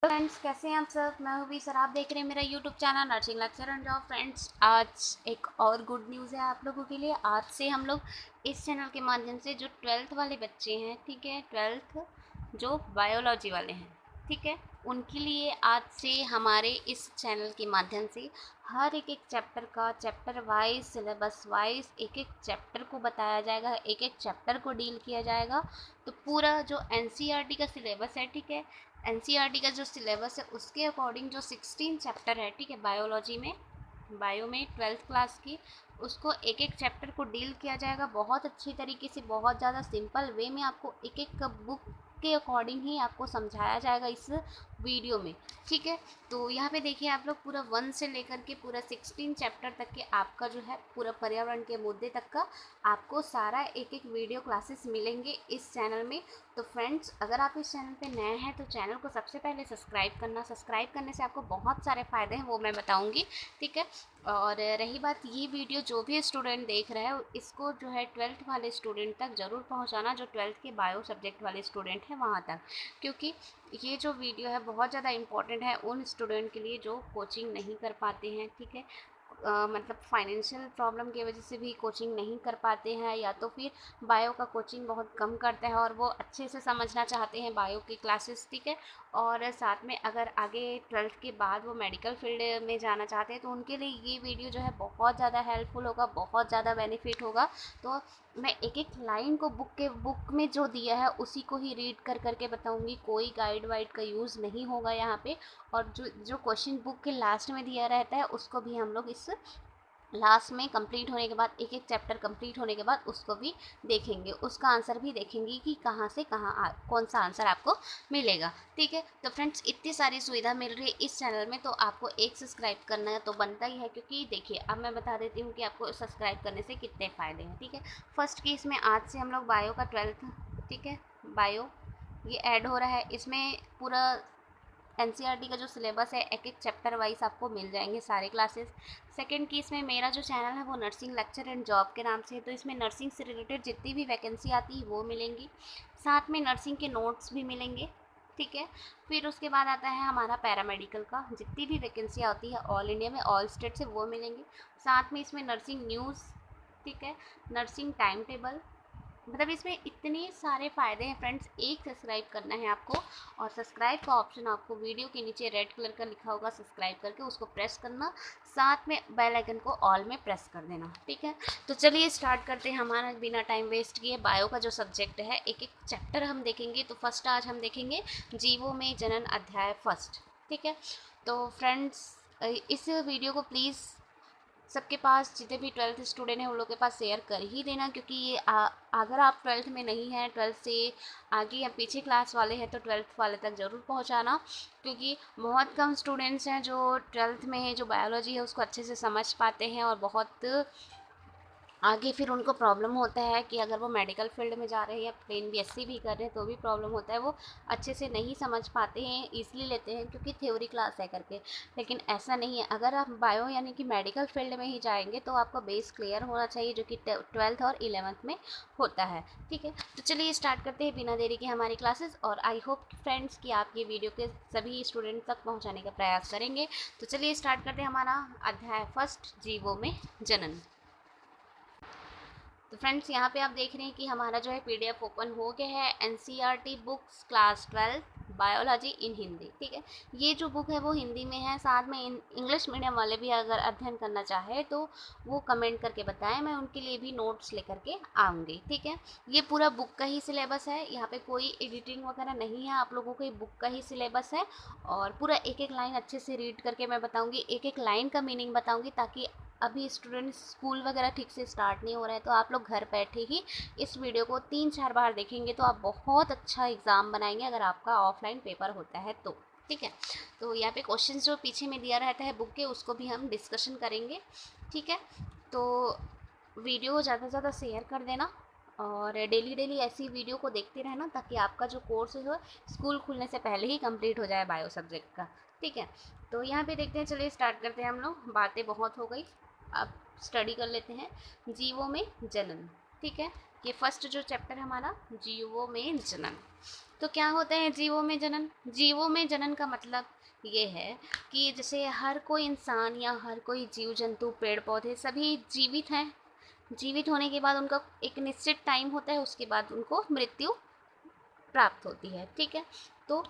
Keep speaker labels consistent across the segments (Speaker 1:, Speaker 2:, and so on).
Speaker 1: Friends, कैसे हैं आप सब। मैं हूँ भी सर, आप देख रहे हैं मेरा YouTube channel nursing lecture and job. Friends, आज एक और गुड न्यूज़ है आप लोगों के लिए। आज से हम लोग इस चैनल के माध्यम से जो 12th वाले बच्चे हैं, ठीक है, 12th जो बायोलॉजी वाले हैं, ठीक है, उनके लिए आज से हमारे इस चैनल के माध्यम से हर एक चैप्टर का चैप्टर वाइज सिलेबस वाइज एक एक चैप्टर को बताया जाएगा, एक एक चैप्टर को डील किया जाएगा। तो पूरा जो एनसीईआरटी का सिलेबस है, ठीक है, एनसीईआरटी का जो सिलेबस है उसके अकॉर्डिंग जो 16 चैप्टर है, ठीक है, बायो में 12th क्लास की, उसको एक एक चैप्टर को डील किया जाएगा बहुत अच्छी तरीके से, बहुत ज़्यादा सिंपल वे में आपको एक एक बुक के अकॉर्डिंग ही आपको समझाया जाएगा इस वीडियो में, ठीक है। तो यहाँ पे देखिए आप लोग, पूरा 1 से लेकर के पूरा 16 चैप्टर तक के आपका जो है पूरा पर्यावरण के मुद्दे तक का आपको सारा एक एक वीडियो क्लासेस मिलेंगे इस चैनल में। तो फ्रेंड्स, अगर आप इस चैनल पे नए हैं तो चैनल को सबसे पहले सब्सक्राइब करने से आपको बहुत सारे फ़ायदे हैं, वो मैं बताऊंगी, ठीक है। और रही बात, ये वीडियो जो भी स्टूडेंट देख रहा है इसको जो है 12th वाले स्टूडेंट तक ज़रूर पहुंचाना, जो 12th के बायो सब्जेक्ट वाले स्टूडेंट हैं वहाँ तक, क्योंकि ये जो वीडियो है बहुत ज़्यादा इंपॉर्टेंट है उन स्टूडेंट के लिए जो कोचिंग नहीं कर पाते हैं, ठीक है। मतलब फाइनेंशियल प्रॉब्लम की वजह से भी कोचिंग नहीं कर पाते हैं, या तो फिर बायो का कोचिंग बहुत कम करते हैं और वो अच्छे से समझना चाहते हैं बायो की क्लासेस, ठीक है। और साथ में अगर आगे 12th के बाद वो मेडिकल फील्ड में जाना चाहते हैं तो उनके लिए ये वीडियो जो है बहुत ज़्यादा हेल्पफुल होगा, बहुत ज़्यादा बेनिफिट होगा। तो मैं एक एक लाइन को बुक में जो दिया है उसी को ही रीड करके बताऊंगी, कोई गाइड वाइड का यूज़ नहीं होगा यहाँ पे। और जो जो क्वेश्चन बुक के लास्ट में दिया रहता है उसको भी हम लोग इस लास्ट में कंप्लीट होने के बाद, एक एक चैप्टर कंप्लीट होने के बाद उसको भी देखेंगे, उसका आंसर भी देखेंगे कि कहाँ से कहाँ कौन सा आंसर आपको मिलेगा, ठीक है। तो फ्रेंड्स, इतनी सारी सुविधा मिल रही है इस चैनल में, तो आपको एक सब्सक्राइब करना तो बनता ही है, क्योंकि देखिए अब मैं बता देती हूँ कि आपको सब्सक्राइब करने से कितने फ़ायदे हैं, ठीक है। फर्स्ट केस में आज से हम लोग बायो का 12th, ठीक है, बायो ये ऐड हो रहा है, इसमें पूरा एनसीईआरटी का जो सिलेबस है एक एक चैप्टर वाइज आपको मिल जाएंगे सारे क्लासेस। सेकंड की इसमें मेरा जो चैनल है वो नर्सिंग लेक्चर एंड जॉब के नाम से है, तो इसमें नर्सिंग से रिलेटेड जितनी भी वैकेंसी आती है वो मिलेंगी, साथ में नर्सिंग के नोट्स भी मिलेंगे, ठीक है। फिर उसके बाद आता है हमारा पैरामेडिकल का, जितनी भी वैकेंसी आती है ऑल इंडिया में ऑल स्टेट से वो मिलेंगी, साथ में इसमें नर्सिंग न्यूज़, ठीक है, नर्सिंग टाइम टेबल, मतलब इसमें इतने सारे फ़ायदे हैं फ्रेंड्स। एक सब्सक्राइब करना है आपको, और सब्सक्राइब का ऑप्शन आपको वीडियो के नीचे रेड कलर का लिखा होगा, सब्सक्राइब करके उसको प्रेस करना, साथ में बेल आइकन को ऑल में प्रेस कर देना, ठीक है। तो चलिए स्टार्ट करते हैं हमारा बिना टाइम वेस्ट किए बायो का जो सब्जेक्ट है, एक एक चैप्टर हम देखेंगे। तो फर्स्ट आज हम देखेंगे जीवों में जनन अध्याय फर्स्ट, ठीक है। तो फ्रेंड्स, इस वीडियो को प्लीज़ सबके पास, जितने भी 12th स्टूडेंट हैं उन लोग के पास शेयर कर ही देना, क्योंकि ये अगर आप 12th में नहीं हैं, 12th से आगे या पीछे क्लास वाले हैं तो 12th वाले तक ज़रूर पहुंचाना, क्योंकि बहुत कम स्टूडेंट्स हैं जो 12th में है, जो बायोलॉजी है उसको अच्छे से समझ पाते हैं, और बहुत आगे फिर उनको प्रॉब्लम होता है कि अगर वो मेडिकल फील्ड में जा रहे हैं या प्लेन बीएससी भी कर रहे हैं तो भी प्रॉब्लम होता है, वो अच्छे से नहीं समझ पाते हैं, इसलिए लेते हैं क्योंकि थ्योरी क्लास है करके। लेकिन ऐसा नहीं है, अगर आप बायो यानी कि मेडिकल फील्ड में ही जाएंगे तो आपका बेस क्लियर होना चाहिए, जो कि 12th और 11th में होता है, ठीक है। तो चलिए स्टार्ट करते हैं बिना देरी के हमारी क्लासेस, और आई होप फ्रेंड्स कि आप ये वीडियो के सभी स्टूडेंट तक पहुँचाने का प्रयास करेंगे। तो चलिए स्टार्ट करते हैं हमारा अध्याय फर्स्ट, जीवों में जनन। तो फ्रेंड्स, यहाँ पे आप देख रहे हैं कि हमारा जो है पीडीएफ ओपन हो गया है, एनसीईआरटी बुक्स क्लास 12 बायोलॉजी इन हिंदी, ठीक है। ये जो बुक है वो हिंदी में है, साथ में इंग्लिश मीडियम वाले भी अगर अध्ययन करना चाहे तो वो कमेंट करके बताएं, मैं उनके लिए भी नोट्स लेकर के आऊँगी, ठीक है। ये पूरा बुक का ही सिलेबस है, यहाँ पे कोई एडिटिंग वगैरह नहीं है, आप लोगों को ये बुक का ही सिलेबस है, और पूरा एक एक लाइन अच्छे से रीड करके मैं बताऊँगी, एक एक लाइन का मीनिंग बताऊँगी, ताकि अभी स्टूडेंट्स स्कूल वगैरह ठीक से स्टार्ट नहीं हो रहा है तो आप लोग घर बैठे ही इस वीडियो को 3-4 बार देखेंगे तो आप बहुत अच्छा एग्ज़ाम बनाएंगे, अगर आपका ऑफलाइन पेपर होता है तो, ठीक है। तो यहाँ पे क्वेश्चंस जो पीछे में दिया रहता है बुक के, उसको भी हम डिस्कशन करेंगे, ठीक है। तो वीडियो को ज़्यादा से ज़्यादा शेयर कर देना, और डेली डेली ऐसी वीडियो को देखते रहना, ताकि आपका जो कोर्स है वो स्कूल खुलने से पहले ही कंप्लीट हो जाए बायो सब्जेक्ट का, ठीक है। तो यहाँ पे देखते हैं, चलिए स्टार्ट करते हैं हम लोग, बातें बहुत हो गई, अब स्टडी कर लेते हैं। जीवों में जनन, ठीक है, ये फर्स्ट जो चैप्टर है हमारा, जीवों में जनन। तो क्या होता है जीवों में जनन? जीवों में जनन का मतलब ये है कि जैसे हर कोई इंसान या हर कोई जीव जंतु पेड़ पौधे सभी जीवित हैं। जीवित होने के बाद उनका एक निश्चित टाइम होता है, उसके बाद उनको मृत्यु प्राप्त होती है। ठीक है, तो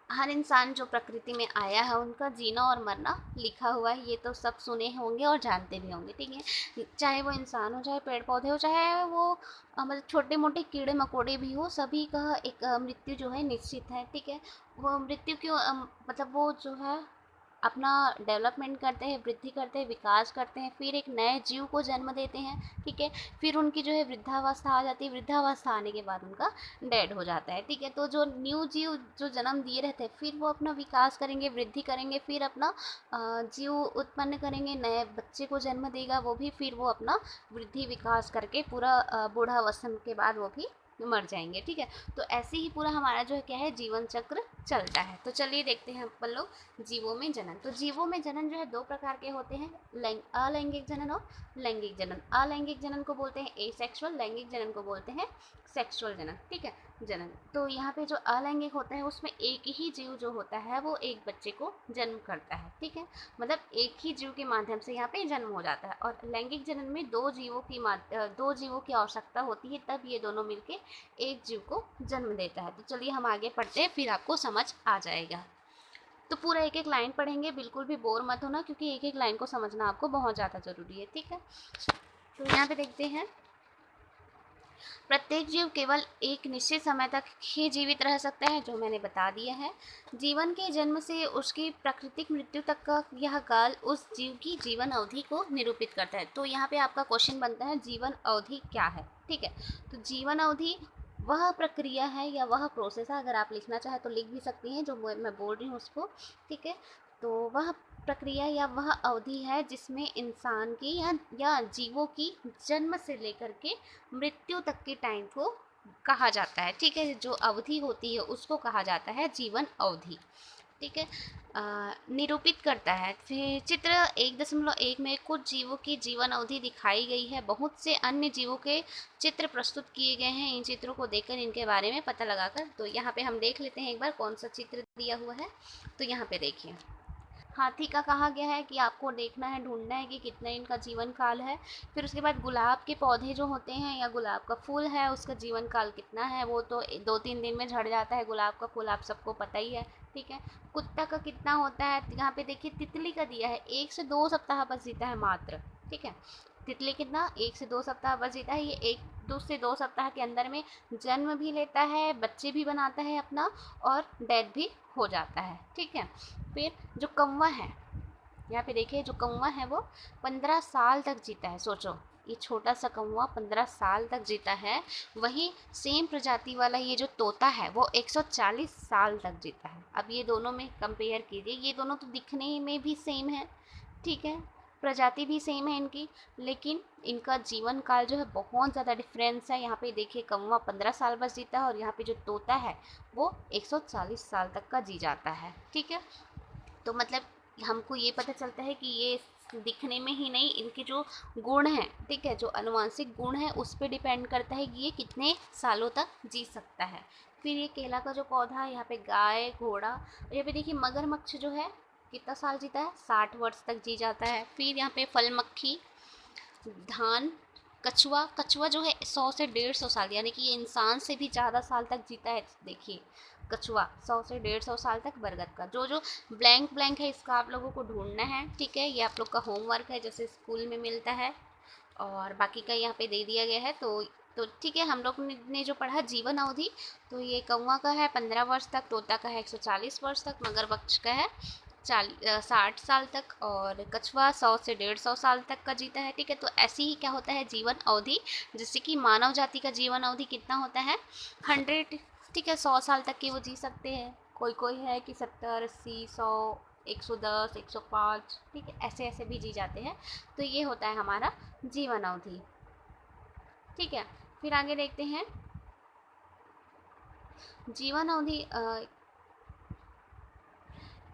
Speaker 1: हर इंसान जो प्रकृति में आया है उनका जीना और मरना लिखा हुआ है, ये तो सब सुने होंगे और जानते भी होंगे। ठीक है, चाहे वो इंसान हो, चाहे पेड़ पौधे हो, चाहे वो मतलब छोटे मोटे कीड़े मकोड़े भी हो, सभी का एक मृत्यु जो है निश्चित है। ठीक है, वो मृत्यु क्यों मतलब वो जो है अपना डेवलपमेंट करते हैं, वृद्धि करते हैं, विकास करते हैं, फिर एक नए जीव को जन्म देते हैं। ठीक है, फिर उनकी जो है वृद्धावस्था आ जाती है, वृद्धावस्था आने के बाद उनका डेड हो जाता है। ठीक है, तो जो न्यू जीव जो जन्म दिए रहते हैं फिर वो अपना विकास करेंगे, वृद्धि करेंगे, फिर अपना जीव उत्पन्न करेंगे, नए बच्चे को जन्म देगा वो भी, फिर वो अपना वृद्धि विकास करके पूरा बूढ़ावस्था के बाद वो भी मर जाएंगे। ठीक है, तो ऐसे ही पूरा हमारा जो है क्या है जीवन चक्र चलता है। तो चलिए देखते हैं अपन लोग जीवों में जनन। तो जीवों में जनन जो है दो प्रकार के होते हैं, अलैंगिक जनन और लैंगिक जनन। अलैंगिक जनन को बोलते हैं एसेक्सुअल, लैंगिक जनन को बोलते हैं सेक्सुअल जनन। ठीक है, जनन तो यहाँ पे जो अलैंगिक होता है उसमें एक ही जीव जो होता है वो एक बच्चे को जन्म करता है। ठीक है, मतलब एक ही जीव के माध्यम से यहाँ पे जन्म हो जाता है। और लैंगिक जनन में दो जीवों की आवश्यकता होती है, तब ये दोनों मिलके एक जीव को जन्म देता है। तो चलिए हम आगे पढ़ते हैं, फिर आपको समझ आ जाएगा। तो पूरा एक एक लाइन पढ़ेंगे, बिल्कुल भी बोर मत होना, क्योंकि एक एक लाइन को समझना आपको बहुत ज़्यादा ज़रूरी है। ठीक है, तो यहाँ पे देखते हैं, प्रत्येक जीव केवल एक निश्चित समय तक ही जीवित रह सकता है, जो मैंने बता दिया है। जीवन के जन्म से उसकी प्राकृतिक मृत्यु तक का यह काल उस जीव की जीवन अवधि को निरूपित करता है। तो यहाँ पे आपका क्वेश्चन बनता है जीवन अवधि क्या है। ठीक है, तो जीवन अवधि वह प्रक्रिया है या वह प्रोसेस है, अगर आप लिखना चाहें तो लिख भी सकती हैं जो मैं बोल रही हूँ उसको। ठीक है, तो वह प्रक्रिया या वह अवधि है जिसमें इंसान की या जीवों की जन्म से लेकर के मृत्यु तक के टाइम को कहा जाता है। ठीक है, जो अवधि होती है उसको कहा जाता है जीवन अवधि। ठीक है, निरूपित करता है। फिर चित्र 1.1 में कुछ जीवों की जीवन अवधि दिखाई गई है, बहुत से अन्य जीवों के चित्र प्रस्तुत किए गए हैं। इन चित्रों को देखकर इनके बारे में पता लगाकर, तो यहाँ पे हम देख लेते हैं एक बार कौन सा चित्र दिया हुआ है। तो यहाँ पे देखिए, हाथी का कहा गया है कि आपको देखना है, ढूंढना है कि कितना इनका जीवन काल है। फिर उसके बाद गुलाब के पौधे जो होते हैं या गुलाब का फूल है उसका जीवन काल कितना है, वो तो 2-3 दिन में झड़ जाता है गुलाब का फूल, आप सबको पता ही है। ठीक है, कुत्ता का कितना होता है, यहाँ पे देखिए तितली का दिया है 1 से 2 सप्ताह बस जीता है मात्र। ठीक है, तितली कितना 1 से 2 सप्ताह बस जीता है, ये 1 से 2 सप्ताह के अंदर में जन्म भी लेता है, बच्चे भी बनाता है अपना, और डेथ भी हो जाता है। ठीक है, फिर जो कौवा है, यहाँ पे देखिए जो कौवा है वो 15 साल तक जीता है। सोचो, ये छोटा सा कौवा 15 साल तक जीता है। वहीं सेम प्रजाति वाला ये जो तोता है वो 140 साल तक जीता है। अब ये दोनों में कंपेयर कीजिए, ये दोनों तो दिखने में भी सेम है। ठीक है, प्रजाति भी सेम है इनकी, लेकिन इनका जीवन काल जो है बहुत ज़्यादा डिफरेंस है। यहाँ पे देखिए कौवा 15 साल बस जीता है और यहाँ पे जो तोता है वो 140 साल तक का जी जाता है। ठीक है, तो मतलब हमको ये पता चलता है कि ये दिखने में ही नहीं, इनके जो गुण हैं, ठीक है, जो आनुवांशिक गुण है उस पर डिपेंड करता है कि ये कितने सालों तक जी सकता है। फिर ये केला का जो पौधा है, यहाँ पे गाय घोड़ा, यहाँ पे देखिए मगरमच्छ जो है कितना साल जीता है, 60 वर्ष तक जी जाता है। फिर यहाँ पे फल मक्खी, धान, कछुआ, कछुआ जो है 100 से 150 साल, यानी कि ये इंसान से भी ज़्यादा साल तक जीता है। देखिए कछुआ 100 से 150 साल तक। बरगद का जो जो ब्लैंक ब्लैंक है इसका आप लोगों को ढूंढना है। ठीक है, ये आप लोग का होमवर्क है जैसे स्कूल में मिलता है, और बाकी का यहाँ पे दे दिया गया है। तो ठीक है, हम लोग ने जो पढ़ा जीवन अवधि, तो ये कौवा का है 15 वर्ष तक, तोता का है 140 वर्ष तक, मगरमच्छ का है 60 साल तक, और कछुआ 100 से 150 साल तक का जीता है। ठीक है, तो ऐसे ही क्या होता है जीवन अवधि, जैसे कि मानव जाति का जीवन अवधि कितना होता है 100। ठीक है, 100 साल तक की वो जी सकते हैं, कोई कोई है कि 70, 80, 100, 110, 105। ठीक है, ऐसे ऐसे भी जी जाते हैं। तो ये होता है हमारा जीवन अवधि। ठीक है, फिर आगे देखते हैं जीवन अवधि।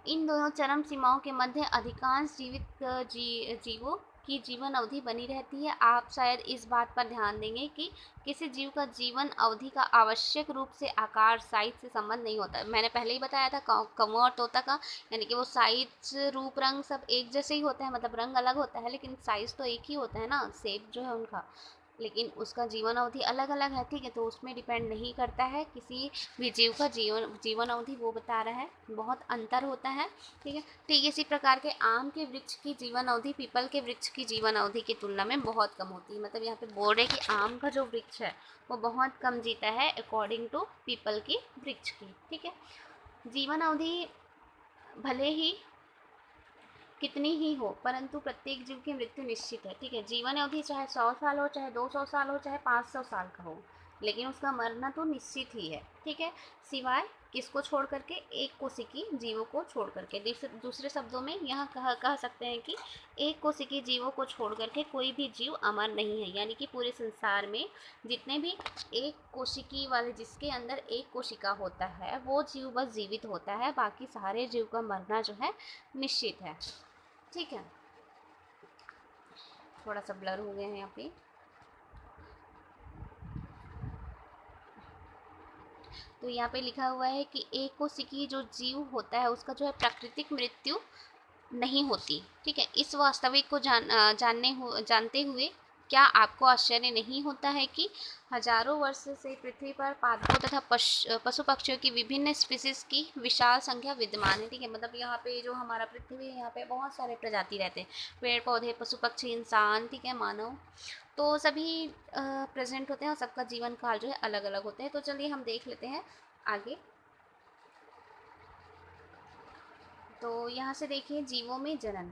Speaker 1: इन दोनों चरम सीमाओं के मध्य अधिकांश जीवित जीवों की जीवन अवधि बनी रहती है। आप शायद इस बात पर ध्यान देंगे कि किसी जीव का जीवन अवधि का आवश्यक रूप से आकार, साइज से संबंध नहीं होता है। मैंने पहले ही बताया था कौवा और तोता का, यानी कि वो साइज, रूप, रंग सब एक जैसे ही होता है, मतलब रंग अलग होता है लेकिन साइज तो एक ही होता है ना, शेप जो है उनका, लेकिन उसका जीवन अवधि अलग अलग है। ठीक है, तो उसमें डिपेंड नहीं करता है किसी भी जीव का जीवन अवधि, वो बता रहा है, बहुत अंतर होता है। ठीक है, ठीक इसी प्रकार के आम के वृक्ष की जीवन अवधि पीपल के वृक्ष की जीवन अवधि की तुलना में बहुत कम होती है। मतलब यहाँ पे बोल रहे कि आम का जो वृक्ष है वो बहुत कम जीता है अकॉर्डिंग टू पीपल की वृक्ष की। ठीक है, जीवन अवधि भले ही कितनी ही हो, परंतु प्रत्येक जीव की मृत्यु निश्चित है। ठीक है, जीवन अवधि चाहे 100 साल हो, चाहे 200 साल हो, चाहे 500 साल का हो, लेकिन उसका मरना तो निश्चित ही है। ठीक है, सिवाय किसको छोड़ करके, एक कोशिकी जीवों को छोड़ करके। दूसरे शब्दों में यहाँ कह सकते हैं कि एक कोशिकी जीवों को छोड़ करके कोई भी जीव अमर नहीं है। यानी कि पूरे संसार में जितने भी एक कोशिकी वाले, जिसके अंदर एक कोशिका होता है, वो जीव बस जीवित होता है, बाकी सारे जीव का मरना जो है निश्चित है। ठीक है, थोड़ा सा ब्लर हो गया है यहाँ पे। तो यहाँ पे लिखा हुआ है कि एक कोशिकीय जो जीव होता है उसका जो है प्राकृतिक मृत्यु नहीं होती। ठीक है, इस वास्तविक को जानते हुए क्या आपको आश्चर्य नहीं होता है कि हजारों वर्ष से पृथ्वी पर पादपों तथा पशु पक्षियों की विभिन्न स्पीसीज की विशाल संख्या विद्यमान है। ठीक है, मतलब यहाँ पे जो हमारा पृथ्वी है, यहाँ पे बहुत सारे प्रजाति रहते हैं, पेड़ पौधे, पशु पक्षी, इंसान, ठीक है, मानव, तो सभी प्रेजेंट होते हैं और सबका जीवन काल जो है अलग अलग होते हैं। तो चलिए हम देख लेते हैं आगे। तो यहाँ से देखिए, जीवों में जनन।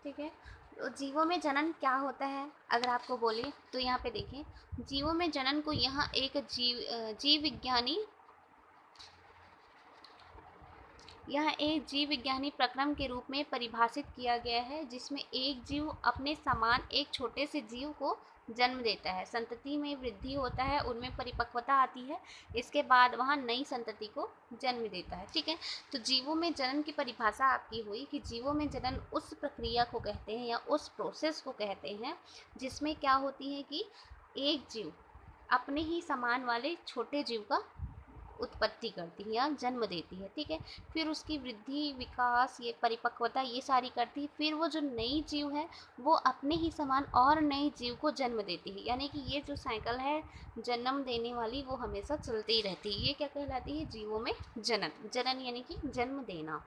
Speaker 1: ठीक है, तो जीवों में जनन क्या होता है अगर आपको बोले, तो यहाँ पे देखिए, जीवों में जनन को यहाँ एक जीव विज्ञानी, यह एक जीव विज्ञानी प्रक्रम के रूप में परिभाषित किया गया है, जिसमें एक जीव अपने समान एक छोटे से जीव को जन्म देता है, संतति में वृद्धि होता है, उनमें परिपक्वता आती है, इसके बाद वह नई संतति को जन्म देता है। ठीक है, तो जीवों में जनन की परिभाषा आपकी हुई कि जीवों में जनन उस प्रक्रिया को कहते हैं या उस प्रोसेस को कहते हैं जिसमें क्या होती है कि एक जीव अपने ही समान वाले छोटे जीव का उत्पत्ति करती है या जन्म देती है। ठीक है, फिर उसकी वृद्धि, विकास, ये परिपक्वता, ये सारी करती है, फिर वो जो नई जीव है वो अपने ही समान और नए जीव को जन्म देती है। यानी कि ये जो साइकिल है जन्म देने वाली, वो हमेशा चलती ही रहती है। ये क्या कहलाती है, जीवों में जनन। जनन यानी कि जन्म देना।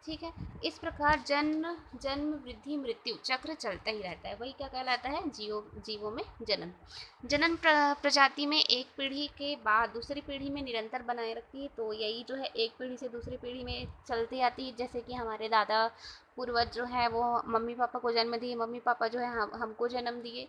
Speaker 1: ठीक है, इस प्रकार जन्म वृद्धि मृत्यु चक्र चलता ही रहता है, वही क्या कहलाता है, जीवों में जनन। जनन प्रजाति में एक पीढ़ी के बाद दूसरी पीढ़ी में निरंतर बनाए रखती है। तो यही जो है एक पीढ़ी से दूसरी पीढ़ी में चलती आती है। जैसे कि हमारे दादा पूर्वज जो है वो मम्मी पापा को जन्म दिए, मम्मी पापा जो है हमको जन्म दिए,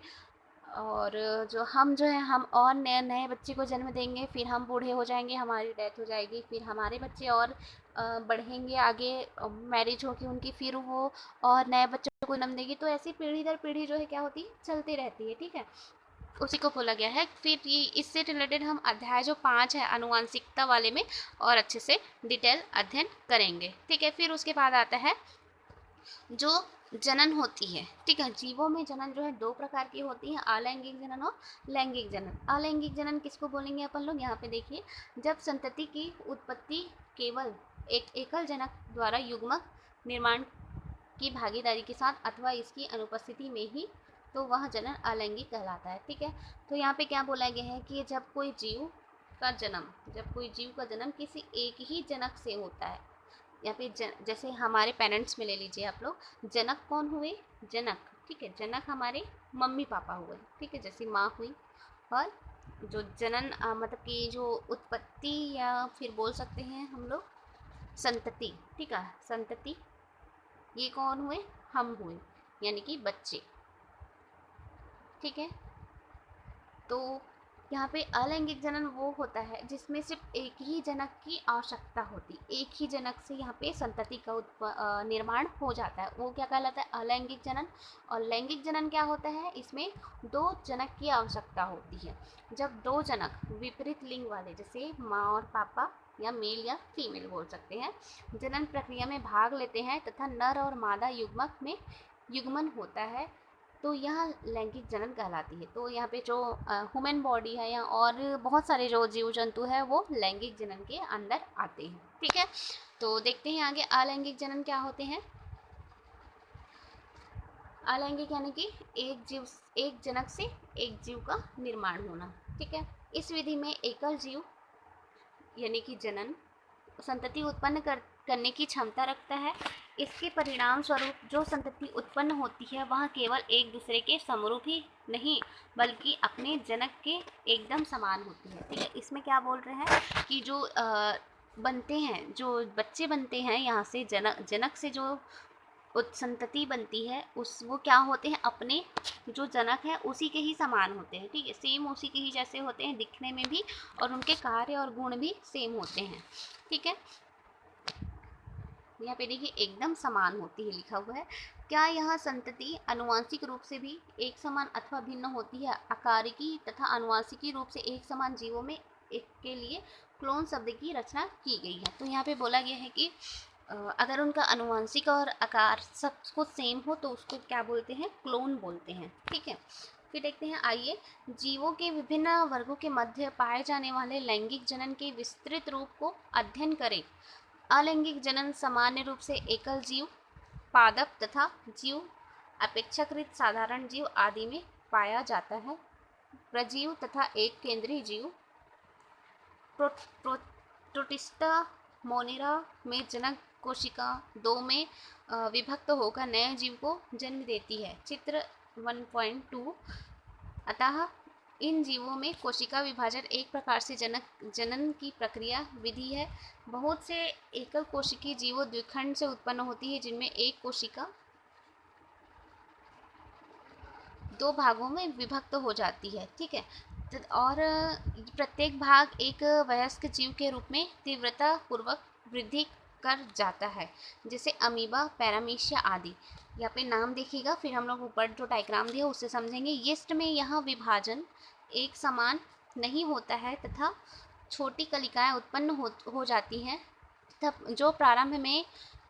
Speaker 1: और जो हम जो है हम और नए नए बच्चे को जन्म देंगे, फिर हम बूढ़े हो जाएंगे, हमारी डेथ हो जाएगी, फिर हमारे बच्चे और बढ़ेंगे आगे, मैरिज होगी उनकी, फिर वो और नए बच्चों को जन्म देगी। तो ऐसी पीढ़ी दर पीढ़ी जो है क्या होती है, चलती रहती है। ठीक है, उसी को बोला गया है। फिर ये इससे रिलेटेड हम अध्याय जो 5 है अनुवांशिकता वाले में और अच्छे से डिटेल अध्ययन करेंगे। ठीक है, फिर उसके बाद आता है जो जनन होती है। ठीक है, जीवों में जनन जो है दो प्रकार की होती है, अलैंगिक जनन और लैंगिक जनन। अलैंगिक जनन किसको बोलेंगे अपन लोग, यहाँ पे देखिए, जब संतति की उत्पत्ति केवल एक एकल जनक द्वारा युग्मक निर्माण की भागीदारी के साथ अथवा इसकी अनुपस्थिति में ही, तो वह जनन अलैंगिक कहलाता है। ठीक है, तो यहाँ पे क्या बोला गया है कि जब कोई जीव का जन्म किसी एक ही जनक से होता है, यहाँ पे जैसे हमारे पेरेंट्स में ले लीजिए आप लोग, जनक कौन हुए, जनक, ठीक है, जनक हमारे मम्मी पापा हुए। ठीक है, जैसे माँ हुई, और जो जनन मतलब कि जो उत्पत्ति या फिर बोल सकते हैं हम लोग संतति। ठीक है, संतति ये कौन हुए, हम हुए, यानी कि बच्चे। ठीक है, तो यहाँ पे अलैंगिक जनन वो होता है जिसमें सिर्फ एक ही जनक की आवश्यकता होती, एक ही जनक से यहाँ पे संतति का निर्माण हो जाता है, वो क्या कहलाता है, अलैंगिक जनन। और लैंगिक जनन क्या होता है, इसमें दो जनक की आवश्यकता होती है। जब दो जनक विपरीत लिंग वाले, जैसे माँ और पापा या मेल या फीमेल बोल सकते हैं, जनन प्रक्रिया में भाग लेते हैं तथा नर और मादा युग्मक में युग्मन होता है तो यह लैंगिक जनन कहलाती है। तो यहाँ पे जो ह्यूमन बॉडी है या और बहुत सारे जो जीव जंतु है वो लैंगिक जनन के अंदर आते हैं। ठीक है, तो देखते हैं आगे अलैंगिक जनन क्या होते हैं। अलैंगिक यानी कि एक जनक से एक जीव का निर्माण होना। ठीक है, इस विधि में एकल जीव यानी कि जनन संतति उत्पन्न करने की क्षमता रखता है। इसके परिणाम स्वरूप जो संतति उत्पन्न होती है वह केवल एक दूसरे के समरूप ही नहीं बल्कि अपने जनक के एकदम समान होती है। ठीक है, इसमें क्या बोल रहे हैं कि जो बनते हैं, जो बच्चे बनते हैं यहाँ से जनक से जो संतति बनती है वो क्या होते हैं, अपने जो जनक है उसी के ही समान होते हैं। ठीक है, सेम उसी के ही जैसे होते हैं दिखने में भी, और उनके कार्य और गुण भी सेम होते हैं। ठीक है, यहाँ पे देखिए एकदम समान होती है लिखा हुआ है। क्या यह संतति अनुवांशिक रूप से भी एक समान अथवा भिन्न होती है? आकारिकी तथा अनुवांशिकी रूप से एक समान जीवों में एक के लिए क्लोन शब्द की रचना की गई है। तो यहाँ पे बोला गया है कि अगर उनका अनुवांशिक और आकार सब कुछ सेम हो तो उसको क्या बोलते हैं, क्लोन बोलते हैं। ठीक है, फिर देखते हैं, आइए जीवों के विभिन्न वर्गों के मध्य पाए जाने वाले लैंगिक जनन के विस्तृत रूप को अध्ययन करें। अलैंगिक जनन सामान्य रूप से एकल जीव, पादप तथा जीव, अपेक्षाकृत साधारण जीव आदि में पाया जाता है। प्रजीव तथा एक केंद्रीय जीव प्रोटिस्टा मोनेरा में जनक कोशिका 2 में विभक्त होकर नए जीव को जन्म देती है। चित्र 1.2। अतः इन जीवों में कोशिका विभाजन एक प्रकार से जनन की प्रक्रिया विधि है। बहुत से एकल कोशिकीय जीवों द्विखंड से उत्पन्न होती है जिनमें एक कोशिका 2 भागों में विभक्त हो जाती है। ठीक है, और प्रत्येक भाग एक वयस्क जीव के रूप में तीव्रता पूर्वक वृद्धि कर जाता है, जैसे अमीबा, पैरामीशिया आदि। यहाँ पे नाम देखिएगा, फिर हम लोग ऊपर जो डायग्राम दिया उससे समझेंगे। यीस्ट में यह विभाजन एक समान नहीं होता है तथा छोटी कलिकाएं उत्पन्न हो जाती हैं तथा जो प्रारंभ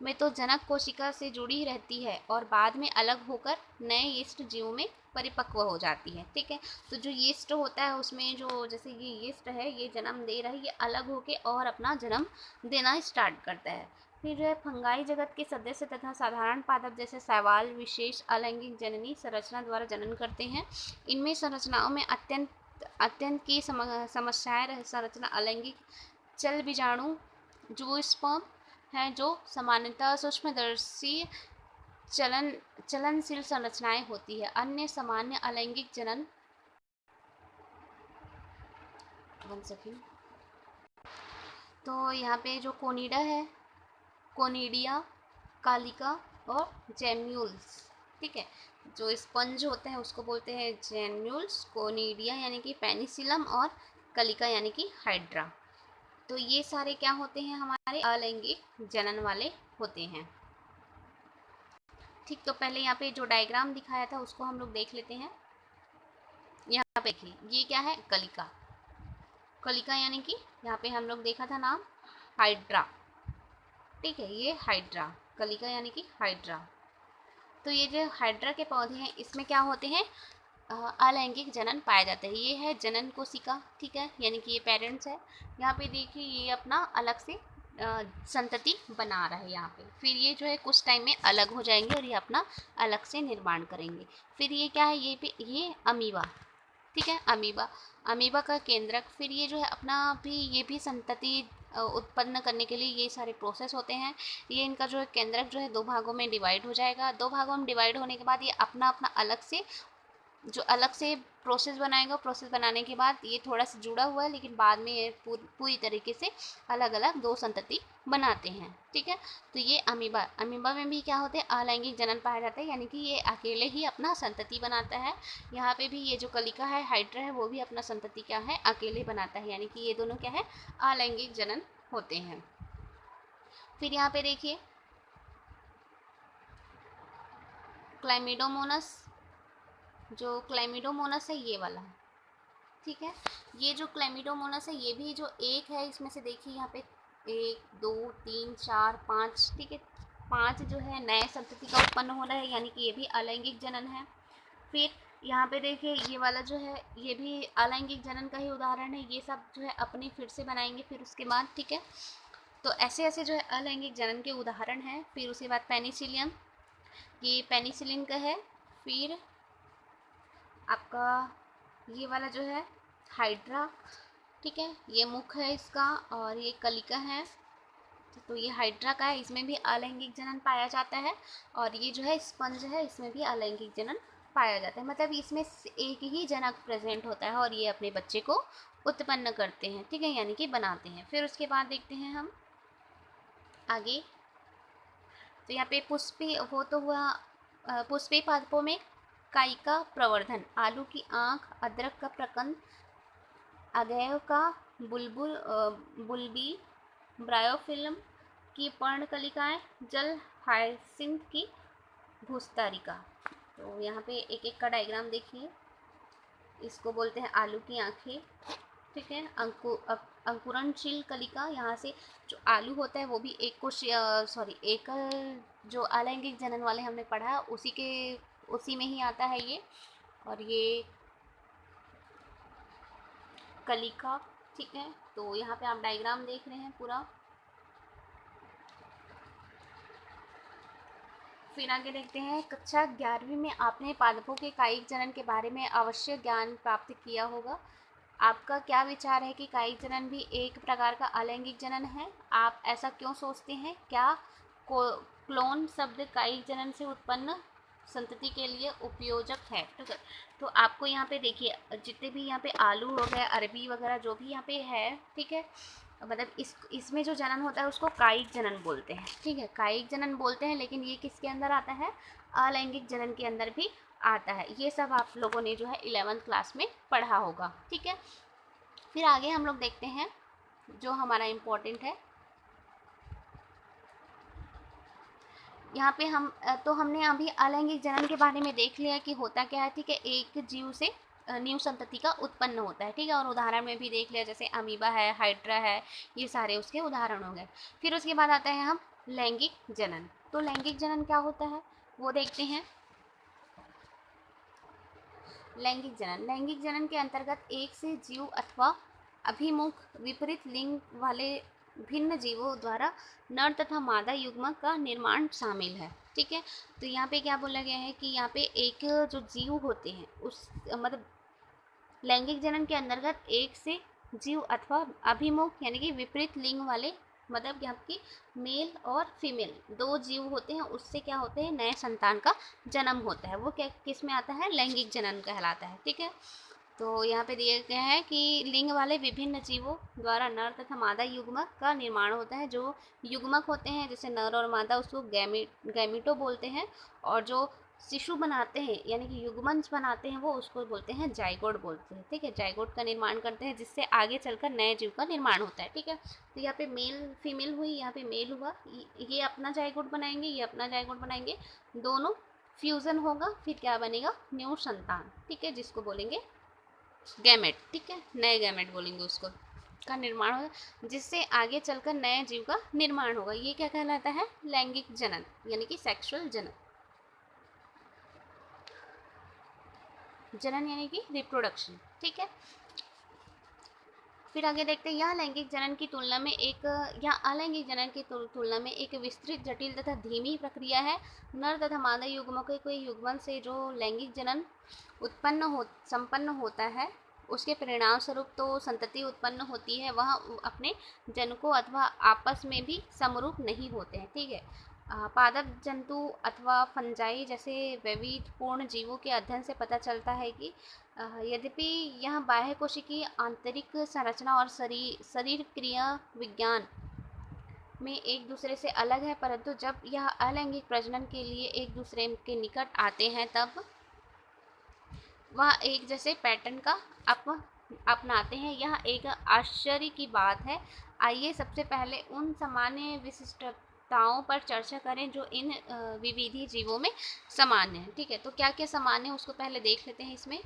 Speaker 1: में तो जनक कोशिका से जुड़ी रहती है और बाद में अलग होकर नए यीस्ट जीवों में परिपक्व हो जाती है। ठीक है, तो जो यीस्ट होता है उसमें जो जैसे ये यीस्ट है ये जन्म दे रहा है, ये अलग होके और अपना जन्म देना स्टार्ट करता है। फिर जो है फंगाई जगत के सदस्य तथा साधारण पादप जैसे शैवाल विशेष अलैंगिक जननी संरचना द्वारा जनन करते हैं। इनमें संरचनाओं में अत्यंत की समस्याएं संरचना अलैंगिक चल बीजाणु जूस्पर्म हैं जो सामान्यतः सूक्ष्मदर्शी चलनशील संरचनाएं होती है। अन्य सामान्य अलैंगिक जनन तो यहाँ पे जो कोनिडा है, कोनिडिया, कालिका और जेम्यूल्स। ठीक है, जो स्पंज होते हैं उसको बोलते हैं जेम्यूल्स, कोनिडिया यानी कि पेनिसिलम और कलिका यानी कि हाइड्रा। तो ये सारे क्या होते हैं, हमारे अलैंगिक जनन वाले होते हैं। ठीक, तो पहले यहाँ पे जो डायग्राम दिखाया था उसको हम लोग देख लेते हैं। यहाँ पे देखिए ये क्या है, कलिका। कलिका यानी कि यहाँ पे हम लोग देखा था नाम हाइड्रा। ठीक है, ये हाइड्रा, कलिका यानी कि हाइड्रा। तो ये जो हाइड्रा के पौधे हैं इसमें क्या होते हैं, अलैंगिक जनन पाया जाता है। ये है जनन कोशिका। ठीक है, यानी कि ये पेरेंट्स है। यहाँ पे देखिए ये अपना अलग से संतति बना रहा है यहाँ पे। फिर ये जो है कुछ टाइम में अलग हो जाएंगे और ये अपना अलग से निर्माण करेंगे। फिर ये क्या है, ये अमीबा। ठीक है, अमीबा का केंद्रक। फिर ये जो है अपना भी ये भी संतति उत्पन्न करने के लिए ये सारे प्रोसेस होते हैं। ये इनका जो है केंद्रक जो है 2 भागों में डिवाइड हो जाएगा। 2 भागों में डिवाइड होने के बाद ये अपना अपना अलग से प्रोसेस बनाएगा। प्रोसेस बनाने के बाद ये थोड़ा सा जुड़ा हुआ है लेकिन बाद में ये पूरी तरीके से अलग अलग 2 संतति बनाते हैं। ठीक है, तो ये अमीबा में भी क्या होते हैं, अलैंगिक जनन पाया जाता है, यानी कि ये अकेले ही अपना संतति बनाता है। यहाँ पे भी ये जो कलिका है, हाइड्रा है, वो भी अपना संतति क्या है, अकेले बनाता है, यानी कि ये दोनों क्या है, अलैंगिक जनन होते हैं। फिर यहाँ पे देखिए क्लाइमिडोमोनास, जो क्लाइमिडोमोनास है ये वाला है। ठीक है, ये जो क्लाइमिडोमोनास है ये भी जो एक है इसमें से देखिए यहाँ पे 1 2 3 4 5। ठीक है, 5 जो है नए संतति का उत्पन्न हो रहा है, यानी कि ये भी अलैंगिक जनन है। फिर यहाँ पे देखिए ये वाला जो है ये भी अलैंगिक जनन का ही उदाहरण है। ये सब जो है अपनी फिर से बनाएंगे फिर उसके बाद, ठीक है। तो ऐसे ऐसे जो है अलैंगिक जनन के उदाहरण हैं। फिर उसके बाद पेनिसिलियम, ये पेनिसिलिन का है। फिर आपका ये वाला जो है हाइड्रा, ठीक है, ये मुख है इसका और ये कलिका है। तो ये हाइड्रा का है, इसमें भी अलैंगिक जनन पाया जाता है। और ये जो है स्पंज है, इसमें भी अलैंगिक जनन पाया जाता है। मतलब इसमें एक ही जनक प्रेजेंट होता है और ये अपने बच्चे को उत्पन्न करते हैं, ठीक है, यानी कि बनाते हैं। फिर उसके बाद देखते हैं हम आगे। तो यहाँ पे पुष्पी वो तो हुआ पुष्पी पादपों में काई का प्रवर्धन, आलू की आँख, अदरक का प्रकंद, अगैव का बुलबुल बुलबी, ब्रायोफिल्म की पर्णकलिकाएं, जल हायसिंथ की भूस्तारिका। तो यहाँ पे एक एक का डायग्राम देखिए। इसको बोलते हैं आलू की आंखें, ठीक है। अंकुरणशील कलिका, यहाँ से जो आलू होता है वो भी एक को एकल जो अलैंगिक जनन वाले हमने पढ़ा है उसी में ही आता है ये। और ये कलिका, ठीक है। तो यहाँ पे आप डायग्राम देख रहे हैं पूरा। फिर आगे देखते हैं कक्षा 11वीं में आपने पादपों के कायिक जनन के बारे में अवश्य ज्ञान प्राप्त किया होगा। आपका क्या विचार है कि कायिक जनन भी एक प्रकार का अलैंगिक जनन है? आप ऐसा क्यों सोचते हैं? क्या क्लोन शब्द कायिक जनन से उत्पन्न संतति के लिए उपयोजक है? ठीक है, तो आपको यहाँ पे देखिए जितने भी यहाँ पे आलू हो गए, अरबी वगैरह जो भी यहाँ पे है, ठीक है, मतलब इसमें जो जनन होता है उसको कायिक जनन बोलते हैं, ठीक है, कायिक जनन बोलते हैं। लेकिन ये किसके अंदर आता है? अलैंगिक जनन के अंदर भी आता है। ये सब आप लोगों ने जो है 11th क्लास में पढ़ा होगा, ठीक है। फिर आगे हम लोग देखते हैं जो हमारा इम्पोर्टेंट है। यहाँ पे हमने अभी अलैंगिक जनन के बारे में देख लिया कि होता क्या है, ठीक है। एक जीव से न्यू संतति का उत्पन्न होता है, ठीक है। और उदाहरण में भी देख लिया, जैसे अमीबा है, हाइड्रा है, ये सारे उसके उदाहरण हो गए। फिर उसके बाद आता है हम लैंगिक जनन। तो लैंगिक जनन क्या होता है वो देखते हैं। लैंगिक जनन के अंतर्गत एक से जीव अथवा अभिमुख विपरीत लिंग वाले भिन्न जीवों द्वारा नर तथा मादा युग्मक का निर्माण शामिल है, ठीक है। तो यहाँ पे क्या बोला गया है कि यहाँ पे एक जो जीव होते हैं उस मतलब लैंगिक जनन के अंतर्गत एक से जीव अथवा अभिमुख यानी कि विपरीत लिंग वाले, मतलब यहाँ की मेल और फीमेल दो जीव होते हैं, उससे क्या होते हैं नए संतान का जन्म होता है। वो क्या किस में आता है? लैंगिक जनन कहलाता है, ठीक है। तो यहाँ पे दिए गए हैं कि लिंग वाले विभिन्न जीवों द्वारा नर तथा मादा युग्मक का निर्माण होता है। जो युग्मक होते हैं जैसे नर और मादा उसको गैमीटो बोलते हैं। और जो शिशु बनाते हैं यानी कि युग्मंज बनाते हैं वो उसको बोलते हैं जाइगोट बोलते हैं, ठीक है। जाइगोट का निर्माण करते हैं जिससे आगे चलकर नए जीव का निर्माण होता है, ठीक है। तो यहाँ पे मेल फीमेल हुई, यहाँ पे मेल हुआ, ये अपना जाइगोट बनाएंगे, ये अपना जाइगोट बनाएंगे, दोनों फ्यूजन होगा, फिर क्या बनेगा? न्यू संतान, ठीक है, जिसको बोलेंगे गैमेट, ठीक है, नए गैमेट बोलेंगे उसको, का निर्माण होगा जिससे आगे चलकर नए जीव का निर्माण होगा। ये क्या कहलाता है? लैंगिक जनन यानी कि सेक्सुअल जनन। जनन यानी कि रिप्रोडक्शन, ठीक है। फिर आगे देखते हैं, यह लैंगिक जनन की तुलना में या अलैंगिक जनन की तुलना में एक विस्तृत, जटिल तथा धीमी प्रक्रिया है। नर तथा मादा युग्मों के कोई युग्मन से जो लैंगिक जनन संपन्न होता है उसके परिणाम स्वरूप तो संतति उत्पन्न होती है, वह अपने जनकों अथवा आपस में भी समरूप नहीं होते हैं, ठीक है। पादप जंतु अथवा फंजाई जैसे वैविध्यपूर्ण जीवों के अध्ययन से पता चलता है कि यद्यपि यह बाह्य कोशिकीय आंतरिक संरचना और शरीर क्रिया विज्ञान में एक दूसरे से अलग है, परंतु जब यह अलैंगिक प्रजनन के लिए एक दूसरे के निकट आते हैं तब वह एक जैसे पैटर्न का अपनाते हैं। यह एक आश्चर्य की बात है। आइए सबसे पहले उन सामान्य विशिष्टताओं पर चर्चा करें जो इन विविधि जीवों में सामान्य है, ठीक है। तो क्या क्या सामान्य है उसको पहले देख लेते हैं इसमें।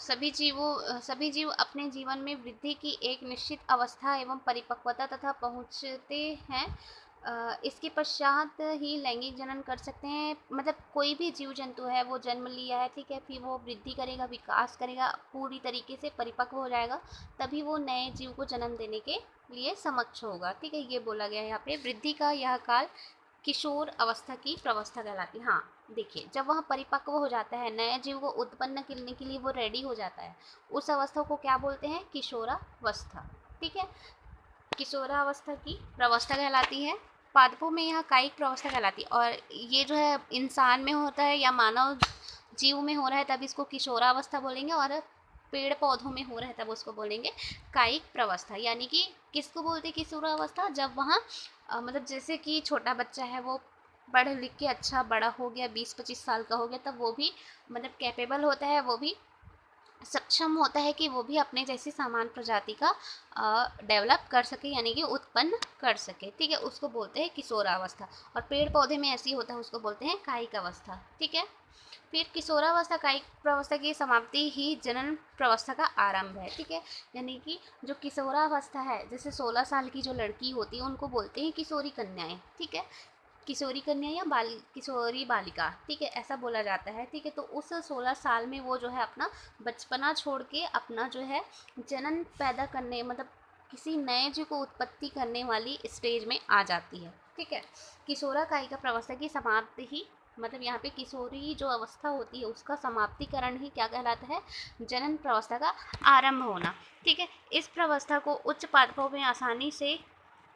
Speaker 1: सभी जीव अपने जीवन में वृद्धि की एक निश्चित अवस्था एवं परिपक्वता तथा पहुँचते हैं। इसके पश्चात ही लैंगिक जनन कर सकते हैं। मतलब कोई भी जीव जंतु है, वो जन्म लिया है, ठीक है, फिर वो वृद्धि करेगा, विकास करेगा, पूरी तरीके से परिपक्व हो जाएगा, तभी वो नए जीव को जन्म देने के लिए समक्ष होगा, ठीक है। ये बोला गया है यहाँ पे। वृद्धि का यह काल किशोर अवस्था की प्रवस्था कहलाती है। हाँ, देखिए, जब वह परिपक्व हो जाता है, नए जीव को उत्पन्न करने के लिए वो रेडी हो जाता है, उस अवस्था को क्या बोलते हैं? किशोरावस्था, ठीक है। किशोरावस्था की प्रवस्था कहलाती है। पादपों में यह कायिक प्रवस्था कहलाती है। और ये जो है इंसान में होता है या मानव जीव में हो रहा है तब इसको किशोरावस्था बोलेंगे, और पेड़ पौधों में हो रहा है तब उसको बोलेंगे कायिक प्रवस्था। यानी कि किसको बोलते हैं किशोरावस्था? जब वहाँ मतलब जैसे कि छोटा बच्चा है, वो पढ़ लिख के अच्छा बड़ा हो गया, 20-25 साल का हो गया, तब वो भी मतलब कैपेबल होता है, वो भी सक्षम होता है कि वो भी अपने जैसी समान प्रजाति का डेवलप कर सके, यानी कि उत्पन्न कर सके, ठीक है। उसको बोलते हैं किशोरावस्था। और पेड़ पौधे में ऐसी होता है, उसको बोलते हैं कायिक अवस्था, ठीक है। फिर किशोरावस्था कायिक प्रवस्था की समाप्ति ही जनन प्रवस्था का आरंभ है, ठीक है। यानी कि जो किशोरावस्था है, जैसे 16 साल की जो लड़की होती है उनको बोलते हैं किशोरी कन्याएं, ठीक है। किशोरी कन्या या किशोरी बालिका, ठीक है, ऐसा बोला जाता है, ठीक है। तो उस 16 साल में वो जो है अपना बचपना छोड़ के अपना जो है जनन पैदा करने, मतलब किसी नए जीव को उत्पत्ति करने वाली स्टेज में आ जाती है, ठीक है। किशोरा कायिका प्रवस्था की समाप्ति ही, मतलब यहाँ पे किशोरी जो अवस्था होती है उसका समाप्तिकरण ही क्या कहलाता है? जनन प्रवस्था का आरंभ होना, ठीक है। इस प्रवस्था को उच्च पादपों में आसानी से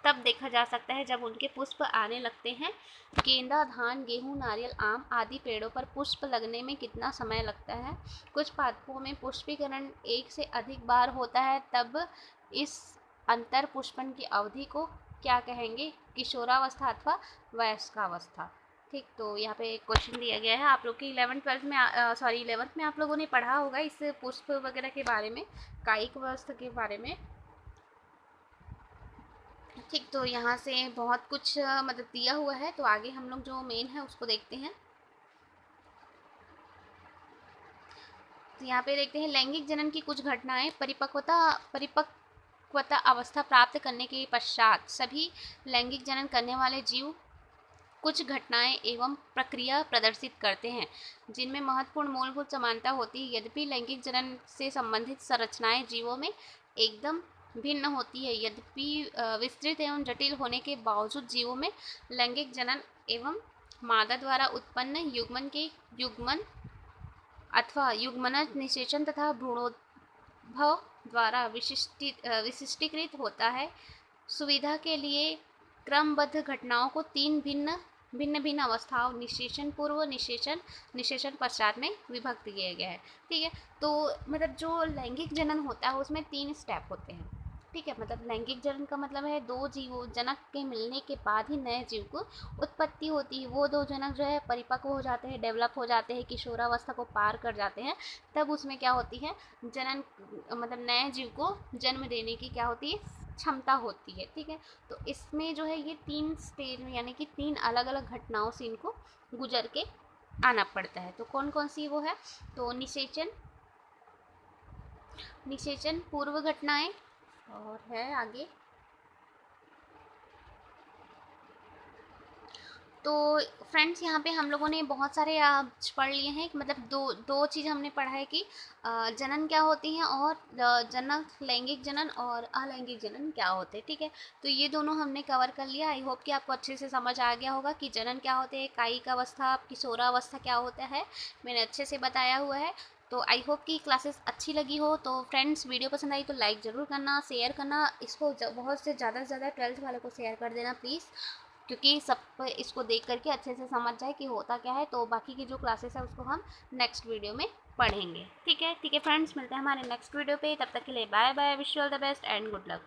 Speaker 1: तब देखा जा सकता है जब उनके पुष्प आने लगते हैं। गेंदा, धान, गेहूं, नारियल, आम आदि पेड़ों पर पुष्प लगने में कितना समय लगता है? कुछ पादपों में पुष्पीकरण एक से अधिक बार होता है, तब इस अंतर पुष्पन की अवधि को क्या कहेंगे? किशोरावस्था अथवा वयस्कावस्था, ठीक। तो यहाँ पे एक क्वेश्चन दिया गया है, आप लोग की 11th में 11th में आप लोगों ने पढ़ा होगा इस पुष्प वगैरह के बारे में, कायिक अवस्था के बारे में, ठीक। तो यहाँ से बहुत कुछ मतलब दिया हुआ है, तो आगे हम लोग जो मेन है उसको देखते हैं। तो यहाँ पे देखते हैं लैंगिक जनन की कुछ घटनाएं। परिपक्वता अवस्था प्राप्त करने के पश्चात सभी लैंगिक जनन करने वाले जीव कुछ घटनाएं एवं प्रक्रिया प्रदर्शित करते हैं जिनमें महत्वपूर्ण मूलभूत समानता होती है। यद्यपि लैंगिक जनन से संबंधित संरचनाएं जीवों में एकदम भिन्न होती है, यद्यपि विस्तृत एवं जटिल होने के बावजूद जीवों में लैंगिक जनन एवं मादा द्वारा उत्पन्न युग्मन अथवा युग्मनज निषेचन तथा भ्रूणोद्भव द्वारा विशिष्टीकृत होता है। सुविधा के लिए क्रमबद्ध घटनाओं को 3 भिन्न अवस्थाओं, निषेचन पूर्व, निषेचन पश्चात में विभक्त किया गया है, ठीक है। तो मतलब जो लैंगिक जनन होता है उसमें 3 स्टेप होते हैं, ठीक है। मतलब लैंगिक जनन का मतलब है 2 जीवों जनक के मिलने के बाद ही नए जीव को उत्पत्ति होती है। वो 2 जनक जो है परिपक्व हो जाते हैं, डेवलप हो जाते हैं, किशोरावस्था को पार कर जाते हैं, तब उसमें क्या होती है? जनन, मतलब नए जीव को जन्म देने की क्या होती है? क्षमता होती है, ठीक है। तो इसमें जो है ये 3 स्टेज में, यानी कि 3 अलग अलग घटनाओं से इनको गुजर के आना पड़ता है। तो कौन कौन सी वो है? तो निषेचन पूर्व घटनाएं, और है आगे। तो फ्रेंड्स, यहाँ पे हम लोगों ने बहुत सारे पढ़ लिए हैं, मतलब दो चीज़ हमने पढ़ा है कि जनन क्या होती हैं, और जनक लैंगिक जनन और अलैंगिक जनन क्या होते हैं, ठीक है। तो ये दोनों हमने कवर कर लिया। आई होप कि आपको अच्छे से समझ आ गया होगा कि जनन क्या होते हैं, कायिक अवस्था, किशोरावस्था क्या होता है, मैंने अच्छे से बताया हुआ है। तो आई होप कि क्लासेस अच्छी लगी हो। तो फ्रेंड्स, वीडियो पसंद आई तो लाइक ज़रूर करना, शेयर करना, इसको बहुत से ज़्यादा 12th वाले को शेयर कर देना प्लीज़, क्योंकि सब इसको देख करके अच्छे से समझ जाए कि होता क्या है। तो बाकी की जो क्लासेस है उसको हम नेक्स्ट वीडियो में पढ़ेंगे, ठीक है। ठीक है फ्रेंड्स, मिलते हैं हमारे नेक्स्ट वीडियो पे। तब तक के लिए bye bye, wish you all the best and good luck.